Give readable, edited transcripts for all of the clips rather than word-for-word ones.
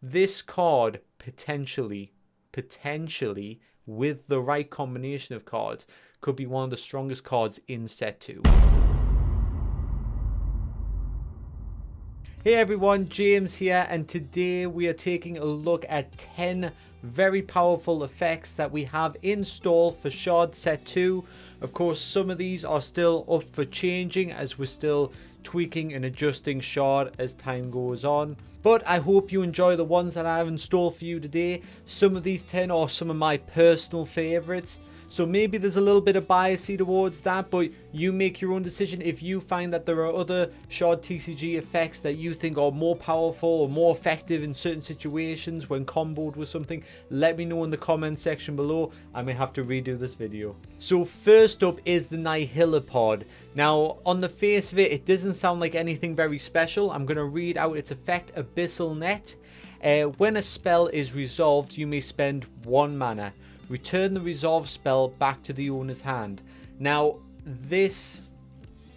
This card potentially, with the right combination of cards, could be one of the strongest cards in set 2. Hey everyone, James here, and today we are taking a look at 10 very powerful effects that we have installed for Shard Set 2. Of course, some of these are still up for changing as we're still tweaking and adjusting Shard as time goes on. But I hope you enjoy the ones that I have installed for you today. Some of these 10 are some of my personal favorites. So maybe there's a little bit of bias towards that, but you make your own decision. If you find that there are other Shard TCG effects that you think are more powerful or more effective in certain situations when comboed with something, let me know in the comment section below. I may have to redo this video. So first up is the Hillopod. Now, on the face of it, it doesn't sound like anything very special. I'm going to read out its effect, Abyssal Net. When a spell is resolved, you may spend 1 mana. Return the resolve spell back to the owner's hand. Now, this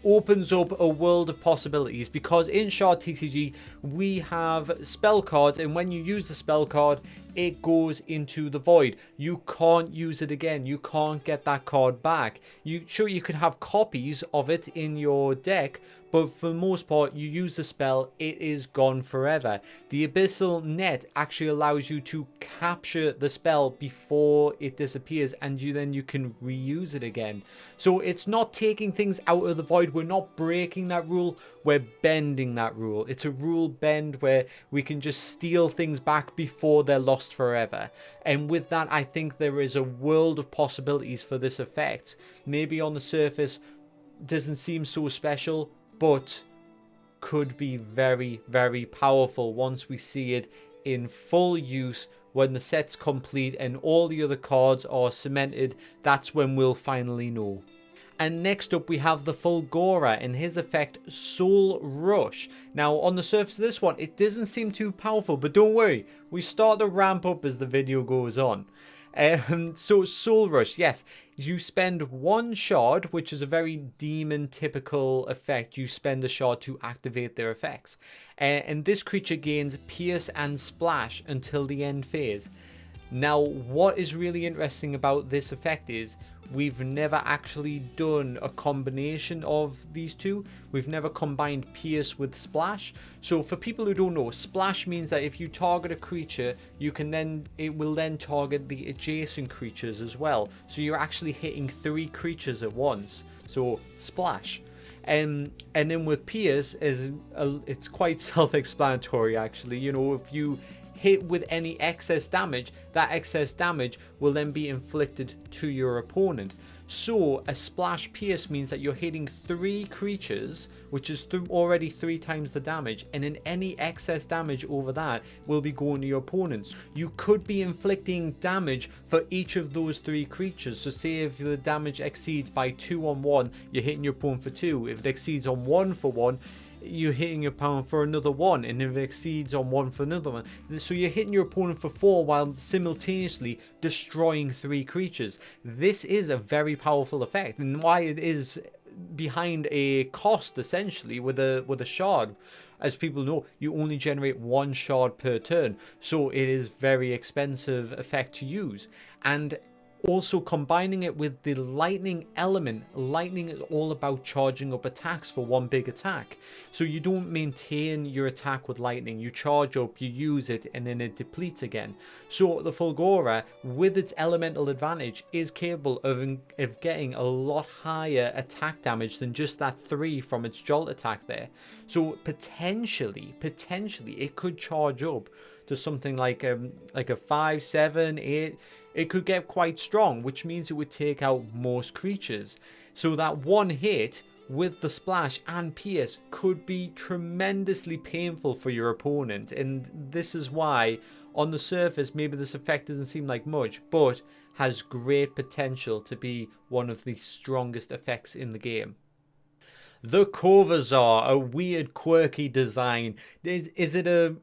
opens up a world of possibilities because in Shard TCG we have spell cards, and when you use the spell card, it goes into the void. You can't use it again. You can't get that card back. You can have copies of it in your deck, but for the most part, you use the spell, it is gone forever. The Abyssal Net actually allows you to capture the spell before it disappears, and you can reuse it again. So it's not taking things out of the void. We're not breaking that rule. We're bending that rule. It's a rule bend where we can just steal things back before they're lost forever. And with that, I think there is a world of possibilities for this effect. Maybe on the surface, doesn't seem so special, but could be very, very powerful once we see it in full use. When the set's complete and all the other cards are cemented, that's when we'll finally know. And next up we have the Fulgora and his effect, Soul Rush. Now on the surface of this one, it doesn't seem too powerful, but don't worry, we start to ramp up as the video goes on. So Soul Rush, yes, you spend 1 shard, which is a very demon typical effect. You spend a shard to activate their effects, and this creature gains Pierce and Splash until the end phase. Now what is really interesting about this effect is we've never actually done a combination of these two. We've never combined Pierce with Splash. So for people who don't know, Splash means that if you target a creature, it will then target the adjacent creatures as well. So you're actually hitting 3 creatures at once. So Splash. And then with Pierce, it's quite self-explanatory actually. You know, if you hit with any excess damage, that excess damage will then be inflicted to your opponent. So a Splash Pierce means that you're hitting 3 creatures, which is already 3 times the damage, and then any excess damage over that will be going to your opponents. You could be inflicting damage for each of those 3 creatures. So say if the damage exceeds by 2 on 1, you're hitting your opponent for 2. If it exceeds on 1 for 1, you're hitting your opponent for another 1, and if it exceeds on 1 for another 1. So you're hitting your opponent for 4 while simultaneously destroying 3 creatures. This is a very powerful effect, and why it is behind a cost essentially with a shard. As people know, you only generate 1 shard per turn, so it is very expensive effect to use. And also combining it with the lightning element. Lightning is all about charging up attacks for 1 big attack. So you don't maintain your attack with lightning. You charge up, you use it, and then it depletes again. So the Fulgora, with its elemental advantage, is capable of getting a lot higher attack damage than just that 3 from its jolt attack there. So potentially it could charge up to something like a 5, 7, 8. It could get quite strong, which means it would take out most creatures. So that 1 hit with the Splash and Pierce could be tremendously painful for your opponent. And this is why, on the surface, maybe this effect doesn't seem like much, but has great potential to be one of the strongest effects in the game. The Corvazar, a weird, quirky design. Is it a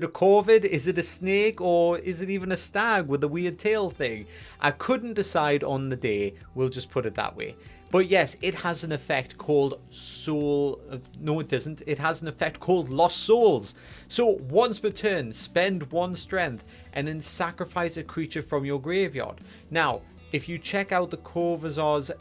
corvid? Is it a snake? Or is it even a stag with a weird tail thing? I couldn't decide on the day. We'll just put it that way. But yes, it has an effect called Soul... No, it doesn't. It has an effect called Lost Souls. So once per turn, spend 1 strength and then sacrifice a creature from your graveyard. Now, if you check out the Corvazar's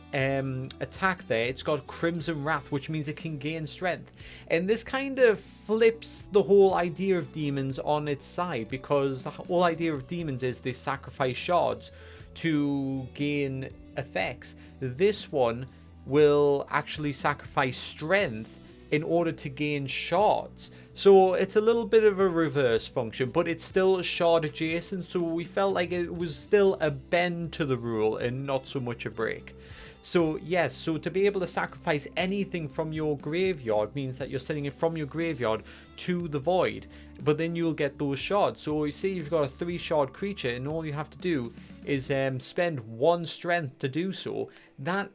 attack there, it's got Crimson Wrath, which means it can gain strength. And this kind of flips the whole idea of demons on its side, because the whole idea of demons is they sacrifice shards to gain effects. This one will actually sacrifice strength in order to gain shards. So it's a little bit of a reverse function, but it's still shard adjacent, so we felt like it was still a bend to the rule and not so much a break. So yes, so to be able to sacrifice anything from your graveyard means that you're sending it from your graveyard to the void, but then you'll get those shards. So you see you've got a 3 shard creature and all you have to do is spend 1 strength to do so. That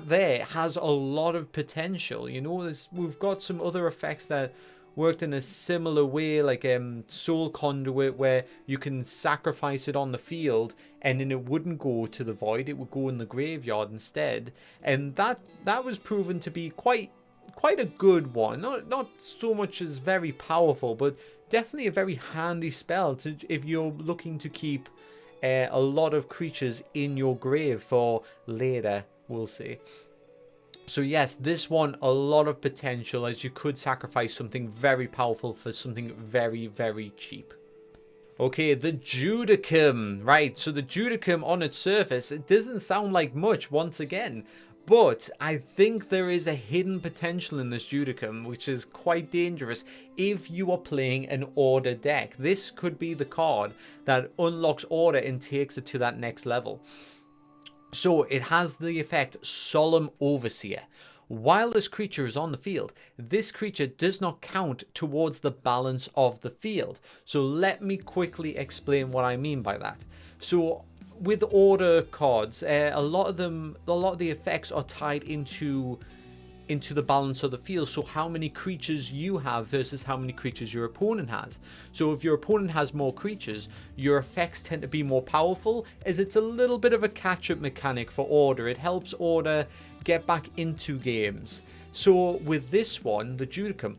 there has a lot of potential. You know, we've got some other effects that worked in a similar way, like Soul Conduit, where you can sacrifice it on the field and then it wouldn't go to the void, it would go in the graveyard instead. And that was proven to be quite a good one. Not so much as very powerful, but definitely a very handy spell if you're looking to keep a lot of creatures in your grave for later, we'll say. So yes, this one, a lot of potential, as you could sacrifice something very powerful for something very, very cheap. Okay, the judicum. Right, so the judicum on its surface, it doesn't sound like much once again. But I think there is a hidden potential in this judicum, which is quite dangerous if you are playing an order deck. This could be the card that unlocks order and takes it to that next level. So it has the effect Solemn Overseer. While this creature is on the field, this creature does not count towards the balance of the field. So let me quickly explain what I mean by that. So with order cards, a lot of the effects are tied into the balance of the field. So how many creatures you have versus how many creatures your opponent has. So if your opponent has more creatures, your effects tend to be more powerful, as it's a little bit of a catch-up mechanic for order. It helps order get back into games. So with this one, the judicum,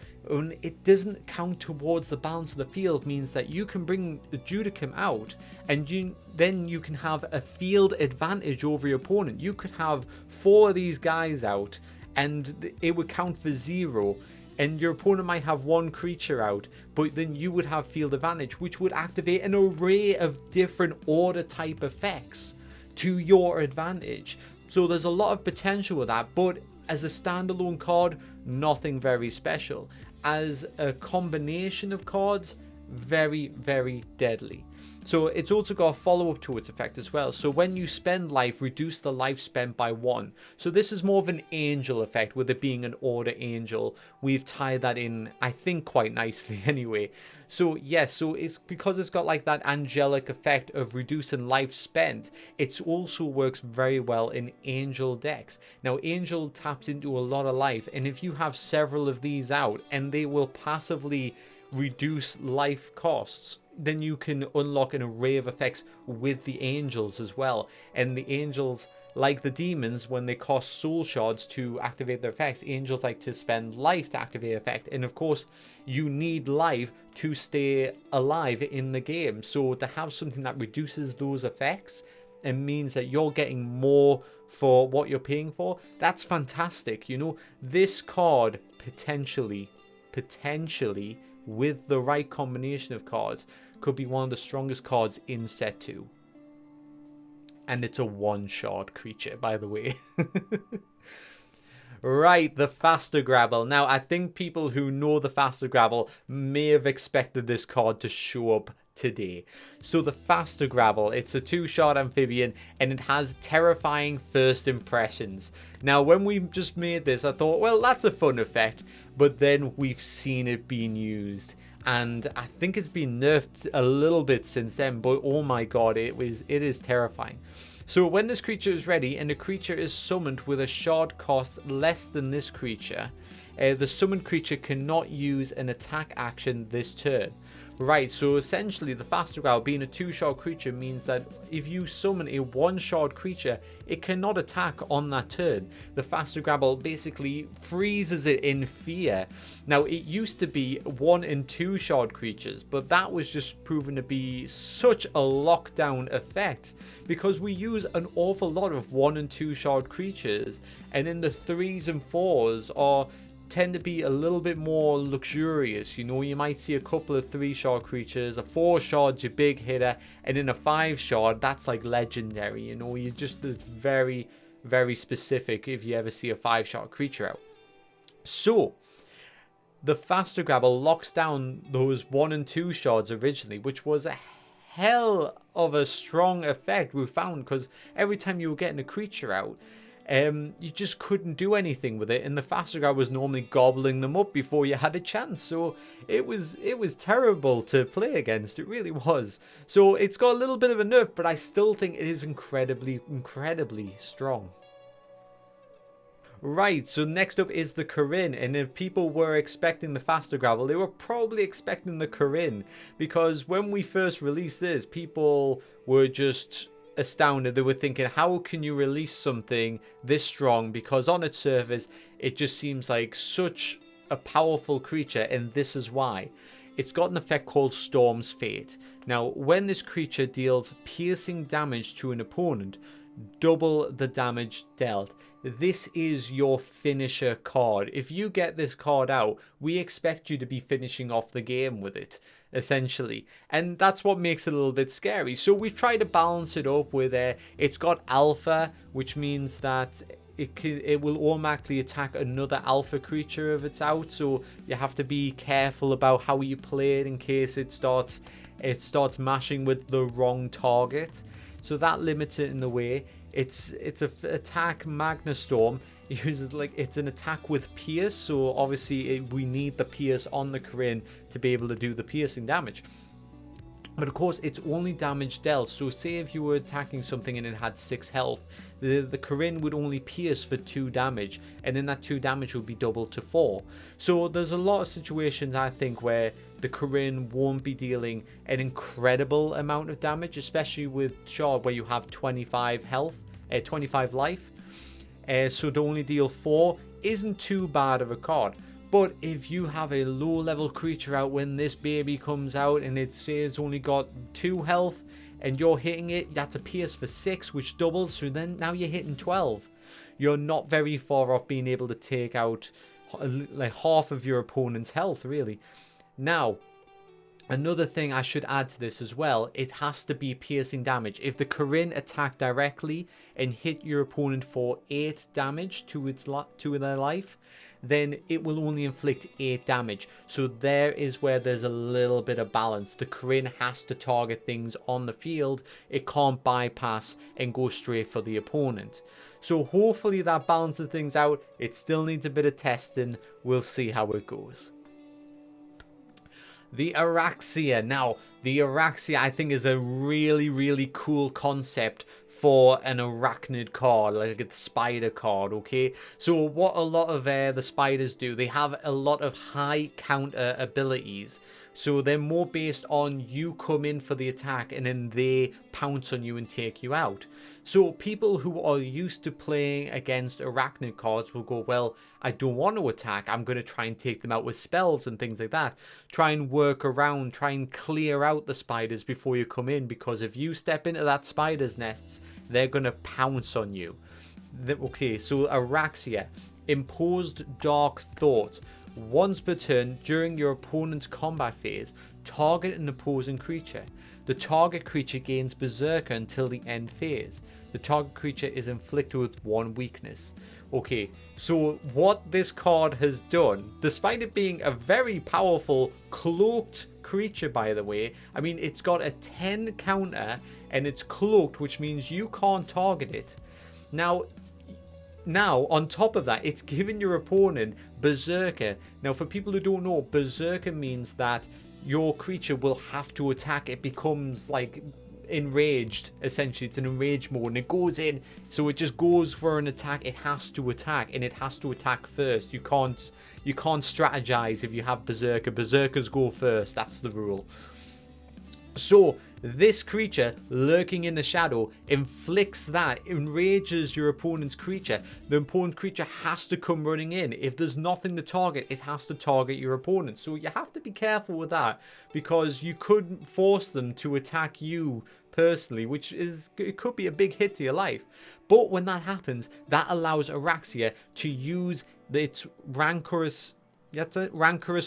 it doesn't count towards the balance of the field, means that you can bring the judicum out and then you can have a field advantage over your opponent. You could have 4 of these guys out and it would count for 0, and your opponent might have 1 creature out, but then you would have field advantage, which would activate an array of different order type effects to your advantage. So there's a lot of potential with that, but as a standalone card, nothing very special. As a combination of cards, very, very deadly. So it's also got a follow-up to its effect as well. So when you spend life, reduce the life spent by 1. So this is more of an angel effect, with it being an order angel. We've tied that in, I think, quite nicely anyway. So yes, so it's because it's got like that angelic effect of reducing life spent. It also works very well in angel decks. Now angel taps into a lot of life, and if you have several of these out and they will passively reduce life costs, then you can unlock an array of effects with the angels as well. And the angels, like the demons, when they cost soul shards to activate their effects, angels like to spend life to activate effect. And of course, you need life to stay alive in the game. So to have something that reduces those effects and means that you're getting more for what you're paying for, that's fantastic. You know, this card potentially with the right combination of cards could be one of the strongest cards in set 2. And it's a 1-shard creature, by the way. Right, the Faster Grabble. Now, I think people who know the Faster Grabble may have expected this card to show up today. So the Faster Grabble, it's a 2-shard amphibian, and it has terrifying first impressions. Now, when we just made this, I thought, well, that's a fun effect, but then we've seen it being used, and I think it's been nerfed a little bit since then, but oh my god, it is terrifying. So when this creature is ready and the creature is summoned with a shard cost less than this creature, the summoned creature cannot use an attack action this turn. Right, so essentially the Faster Grabble being a 2-shard creature means that if you summon a 1-shard creature, it cannot attack on that turn. The Faster Grabble basically freezes it in fear. Now, it used to be 1 and 2-shard creatures, but that was just proven to be such a lockdown effect because we use an awful lot of 1 and 2-shard creatures, and then the 3s and 4s tend to be a little bit more luxurious. You know, you might see a couple of 3-shard creatures, a 4-shard's your big hitter, and then a 5-shard, that's like legendary. You know, it's very, very specific if you ever see a 5-shard creature out. So, the Faster Grabble locks down those 1 and 2 shards originally, which was a hell of a strong effect we found, because every time you were getting a creature out, you just couldn't do anything with it, and the Faster Grabble was normally gobbling them up before you had a chance. So it was terrible to play against. It really was. So it's got a little bit of a nerf, but I still think it is incredibly strong. Right, so next up is the Corinne, and if people were expecting the Faster Grabble, they were probably expecting the Corinne, because when we first released this, people were just astounded. They were thinking, how can you release something this strong? Because on its surface, it just seems like such a powerful creature, and this is why. It's got an effect called Storm's Fate. Now, when this creature deals piercing damage to an opponent, double the damage dealt. This is your finisher card. If you get this card out, we expect you to be finishing off the game with it, essentially, and that's what makes it a little bit scary. So we've tried to balance it up with it's got alpha, which means that it will automatically attack another alpha creature if it's out, so you have to be careful about how you play it in case it starts mashing with the wrong target. So that limits it in the way. It's a attack Magna Storm. It uses it's an attack with pierce, so obviously we need the pierce on the Corinne to be able to do the piercing damage. But of course, it's only damage dealt. So say if you were attacking something and it had 6 health, the Corinne would only pierce for 2 damage, and then that 2 damage would be doubled to 4. So there's a lot of situations, I think, where the Corinne won't be dealing an incredible amount of damage, especially with Shard where you have 25 health, 25 life. So to only deal 4 isn't too bad of a card. But if you have a low level creature out when this baby comes out and it says only got 2 health and you're hitting it, that's a pierce for 6, which doubles, so then now you're hitting 12. You're not very far off being able to take out like half of your opponent's health, really. Now, another thing I should add to this as well, it has to be piercing damage. If the Corinne attacked directly and hit your opponent for 8 damage to their life, then it will only inflict 8 damage. So there is where there's a little bit of balance. The Corinne has to target things on the field. It can't bypass and go straight for the opponent. So hopefully that balances things out. It still needs a bit of testing. We'll see how it goes. The Araxia. Now, the Araxia I think is a really cool concept for an arachnid card, like a spider card, okay? So what a lot of the spiders do, they have a lot of high counter abilities. So they're more based on you come in for the attack and then they pounce on you and take you out. So people who are used to playing against arachnid cards will go, well, I don't want to attack. I'm going to try and take them out with spells and things like that. Try and work around, try and clear out the spiders before you come in, because if you step into that spider's nests, they're going to pounce on you. Okay, so Araxia. Imposed Dark Thought. Once per turn during your opponent's combat phase, target an opposing creature. The target creature gains Berserker until the end phase. The target creature is inflicted with 1 weakness. Okay, so what this card has done, despite it being a very powerful cloaked creature, by the way, I mean, it's got a 10 counter and it's cloaked, which means you can't target it. Now, on top of that, it's giving your opponent Berserker. Now, for people who don't know, Berserker means that your creature will have to attack. It becomes like enraged. Essentially, it's an enraged mode, and it goes in, so it just goes for an attack. It has to attack, and it has to attack first. You can't strategize if you have Berserker. Berserkers go first. That's the rule. So this creature lurking in the shadow inflicts that, enrages your opponent's creature. The opponent creature has to come running in. If there's nothing to target, it has to target your opponent. So you have to be careful with that, because you could force them to attack you personally, which is, it could be a big hit to your life. But when that happens, that allows Araxia to use its rancorous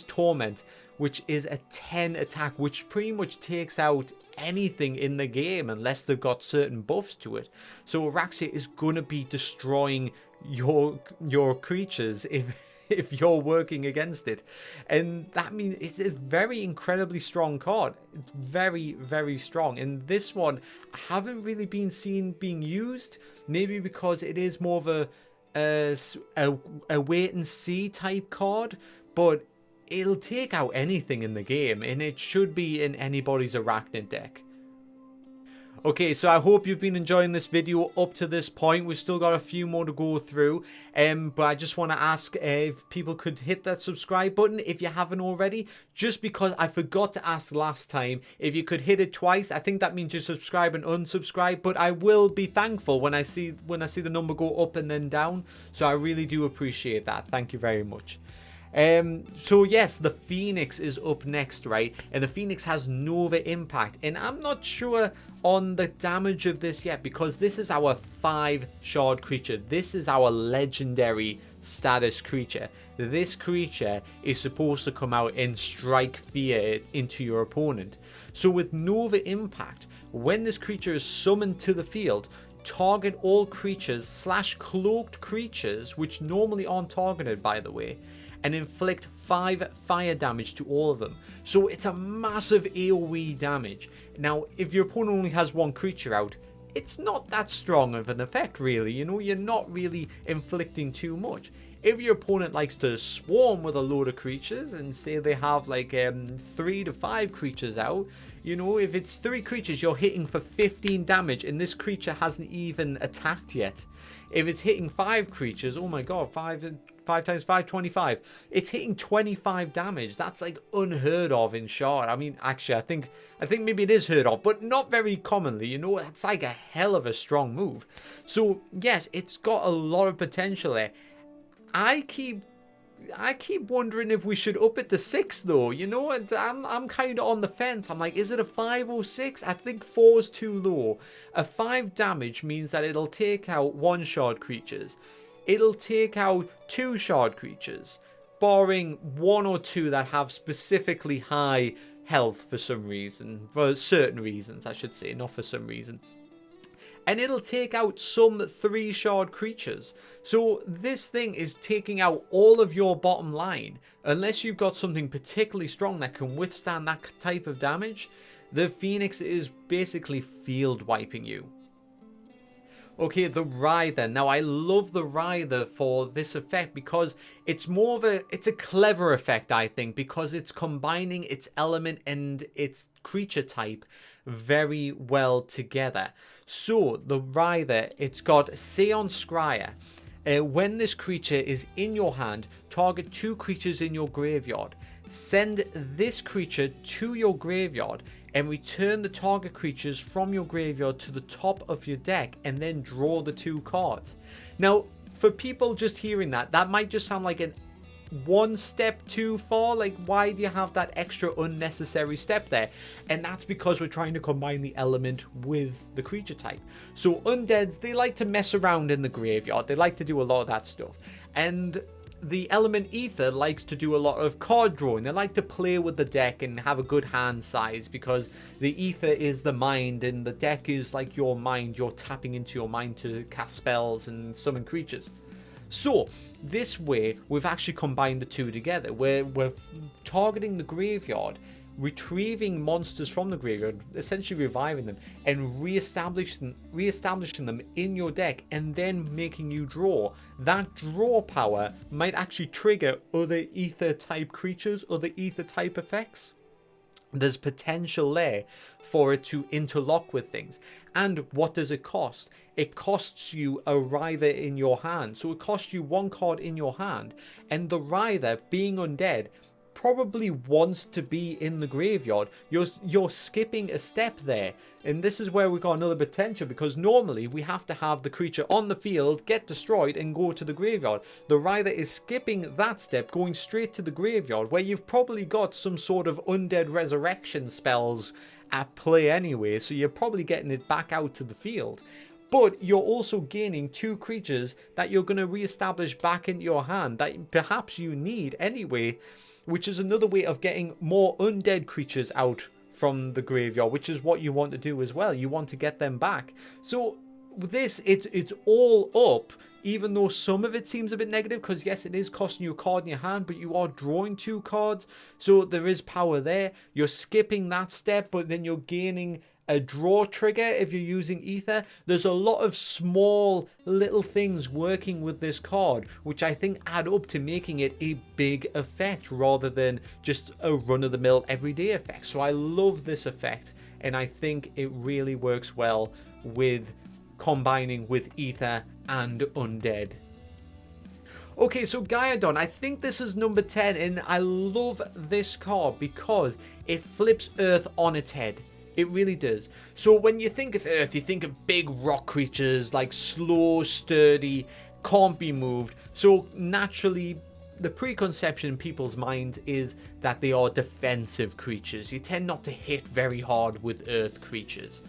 torment, which is a 10 attack, which pretty much takes out anything in the game unless they've got certain buffs to it. So Araxia is going to be destroying your creatures if you're working against it. And that means it's a very incredibly strong card. It's very, very strong. And this one I haven't really been seen being used, maybe because it is more of a wait and see type card, but it'll take out anything in the game, and it should be in anybody's Arachnid deck. Okay, so I hope you've been enjoying this video up to this point. We've still got a few more to go through, but I just want to ask if people could hit that subscribe button if you haven't already, just because I forgot to ask last time. If you could hit it twice, I think that means you subscribe and unsubscribe, but I will be thankful when I see the number go up and then down. So I really do appreciate that. Thank you very much. So yes, the Phoenix is up next, right? And the Phoenix has Nova Impact, and I'm not sure on the damage of this yet, because this is our 5 shard creature. This is our legendary status creature. This creature is supposed to come out and strike fear into your opponent. So with Nova Impact, when this creature is summoned to the field, target all creatures / cloaked creatures, which normally aren't targeted, by the way, and inflict 5 fire damage to all of them. So it's a massive AoE damage. Now, if your opponent only has 1 creature out, it's not that strong of an effect, really. You know, you're not really inflicting too much. If your opponent likes to swarm with a load of creatures, and say they have like 3 to 5 creatures out, you know, if it's 3 creatures, you're hitting for 15 damage, and this creature hasn't even attacked yet. If it's hitting 5 creatures, oh my god, 5 times 5, 25. It's hitting 25 damage. That's like unheard of in Shard. I mean, actually, I think maybe it is heard of, but not very commonly. You know, that's like a hell of a strong move. So yes, it's got a lot of potential there. I keep wondering if we should up it to 6 though, you know, and I'm kind of on the fence. I'm like, is it a 5 or 6? I think 4 is too low. A 5 damage means that it'll take out 1 shard creatures. It'll take out 2 shard creatures, barring 1 or 2 that have specifically high health for some reason, for certain reasons I should say, not for some reason. And it'll take out some 3 shard creatures. So this thing is taking out all of your bottom line. Unless you've got something particularly strong that can withstand that type of damage, the Phoenix is basically field wiping you. Okay, the Writher. Now, I love the Writher for this effect because it's more of it's a clever effect, I think, because it's combining its element and its creature type very well together. So, the Writher, it's got Seon Scryer. When this creature is in your hand, target 2 creatures in your graveyard. Send this creature to your graveyard and return the target creatures from your graveyard to the top of your deck, and then draw the 2 cards. Now, for people just hearing that, that might just sound like one step too far. Like, why do you have that extra unnecessary step there? And that's because we're trying to combine the element with the creature type. So undeads, they like to mess around in the graveyard. They like to do a lot of that stuff. And the element Ether likes to do a lot of card drawing. They like to play with the deck and have a good hand size, because the Ether is the mind and the deck is like your mind. You're tapping into your mind to cast spells and summon creatures. So this way we've actually combined the 2 together, where we're targeting the graveyard, retrieving monsters from the graveyard, essentially reviving them, and re-establishing them in your deck, and then making you draw. That draw power might actually trigger other Ether type creatures, other Ether type effects. there's potential there for it to interlock with things. And what does it cost? It costs you a Writher in your hand. So it costs you one card in your hand. And the Writher, being undead, probably wants to be in the graveyard. You're skipping a step there. And this is where we got another potential, because normally we have to have the creature on the field, get destroyed, and go to the graveyard. The Writher is skipping that step, going straight to the graveyard, where you've probably got some sort of undead resurrection spells at play anyway, so you're probably getting it back out to the field. But you're also gaining 2 creatures that you're going to re-establish back into your hand that perhaps you need anyway, which is another way of getting more undead creatures out from the graveyard, which is what you want to do as well. You want to get them back. So with this, it's all up, even though some of it seems a bit negative, because yes, it is costing you a card in your hand, but you are drawing 2 cards, so there is power there. You're skipping that step, but then you're gaining a draw trigger if you're using Ether. There's a lot of small little things working with this card, which I think add up to making it a big effect rather than just a run-of-the-mill everyday effect. So I love this effect, and I think it really works well with combining with Ether and Undead. Okay, so Giadon, I think this is number 10, and I love this card because it flips Earth on its head. It really does. So when you think of Earth, you think of big rock creatures, like slow, sturdy, can't be moved. So naturally, the preconception in people's minds is that they are defensive creatures. You tend not to hit very hard with Earth creatures.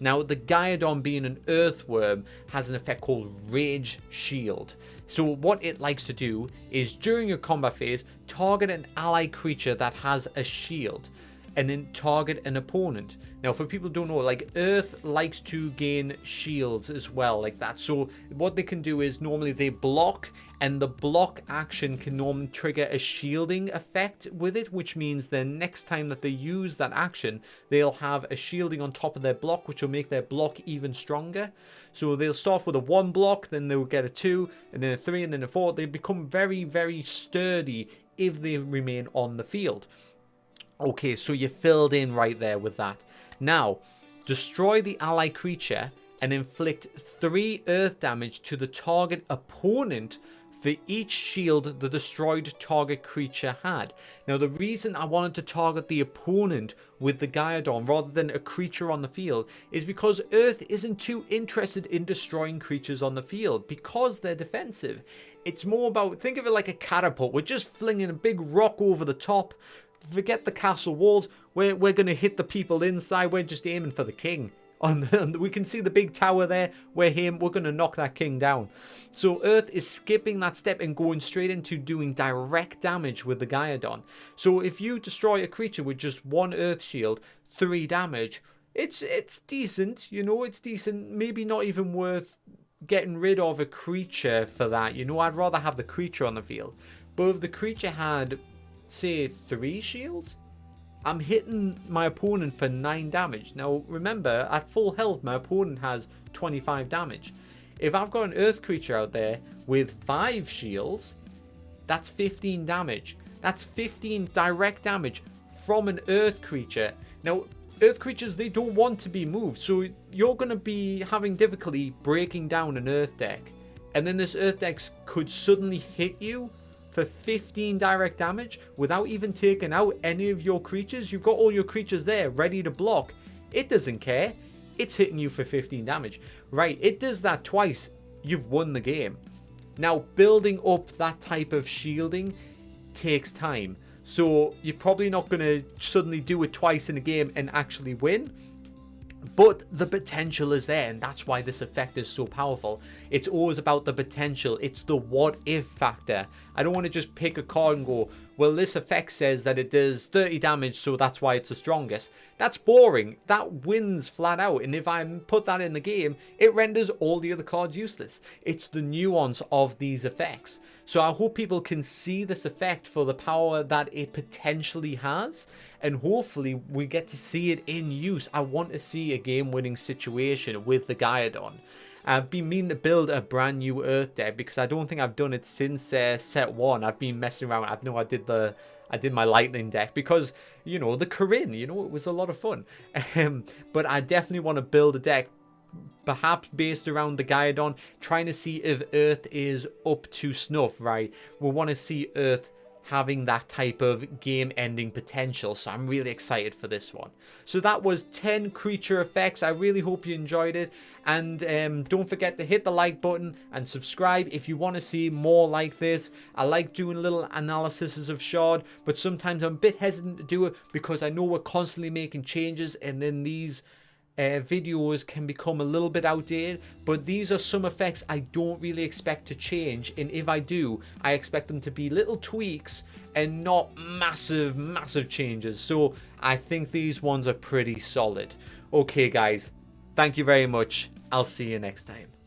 Now, the Giadon, being an earthworm, has an effect called Rage Shield. So what it likes to do is, during your combat phase, target an ally creature that has a shield, and then target an opponent. Now, for people who don't know, like, Earth likes to gain shields as well, like that. So what they can do is, normally they block, and the block action can normally trigger a shielding effect with it, which means the next time that they use that action, they'll have a shielding on top of their block, which will make their block even stronger. So they'll start with a 1 block, then they'll get a 2, and then a 3, and then a 4. They become very, very sturdy if they remain on the field. Okay, so you filled in right there with that. Now, destroy the ally creature and inflict 3 earth damage to the target opponent for each shield the destroyed target creature had. Now, the reason I wanted to target the opponent with the Giadon rather than a creature on the field is because Earth isn't too interested in destroying creatures on the field because they're defensive. It's more about, think of it like a catapult. We're just flinging a big rock over the top. Forget the castle walls. We're going to hit the people inside. We're just aiming for the king. We can see the big tower there. We're going to knock that king down. So Earth is skipping that step and going straight into doing direct damage with the Giadon. So if you destroy a creature with just 1 Earth shield, 3 damage, it's decent. You know, it's decent. Maybe not even worth getting rid of a creature for that. You know, I'd rather have the creature on the field. But if the creature had, say, 3 shields, I'm hitting my opponent for 9 damage. Now remember, at full health my opponent has 25 damage. If I've got an earth creature out there with 5 shields, that's 15 damage. That's 15 direct damage from an earth creature. Now, earth creatures, they don't want to be moved, so you're going to be having difficulty breaking down an earth deck. And then this earth deck could suddenly hit you for 15 direct damage without even taking out any of your creatures. You've got all your creatures there ready to block. It doesn't care. It's hitting you for 15 damage. Right, it does that twice. You've won the game. Now, building up that type of shielding takes time. So you're probably not going to suddenly do it twice in a game and actually win. But the potential is there, and that's why this effect is so powerful. It's always about the potential. It's the what if factor. I don't want to just pick a card and go, well, this effect says that it does 30 damage, so that's why it's the strongest. That's boring. That wins flat out. And if I put that in the game, it renders all the other cards useless. It's the nuance of these effects. So I hope people can see this effect for the power that it potentially has. And hopefully we get to see it in use. I want to see a game-winning situation with the Giadon. I've been meaning to build a brand new Earth deck because I don't think I've done it since set 1. I've been messing around. I know I did the I did my lightning deck because, you know, the Corinne, you know, it was a lot of fun. But I definitely want to build a deck perhaps based around the Giadon, trying to see if Earth is up to snuff, right? We want to see Earth having that type of game-ending potential, so I'm really excited for this one. So that was 10 creature effects. I really hope you enjoyed it, and don't forget to hit the like button and subscribe if you want to see more like this. I like doing little analyses of Shard, but sometimes I'm a bit hesitant to do it because I know we're constantly making changes, and then these videos can become a little bit outdated, but these are some effects I don't really expect to change, and if I do, I expect them to be little tweaks and not massive changes. So I think these ones are pretty solid. Okay guys, thank you very much. I'll see you next time.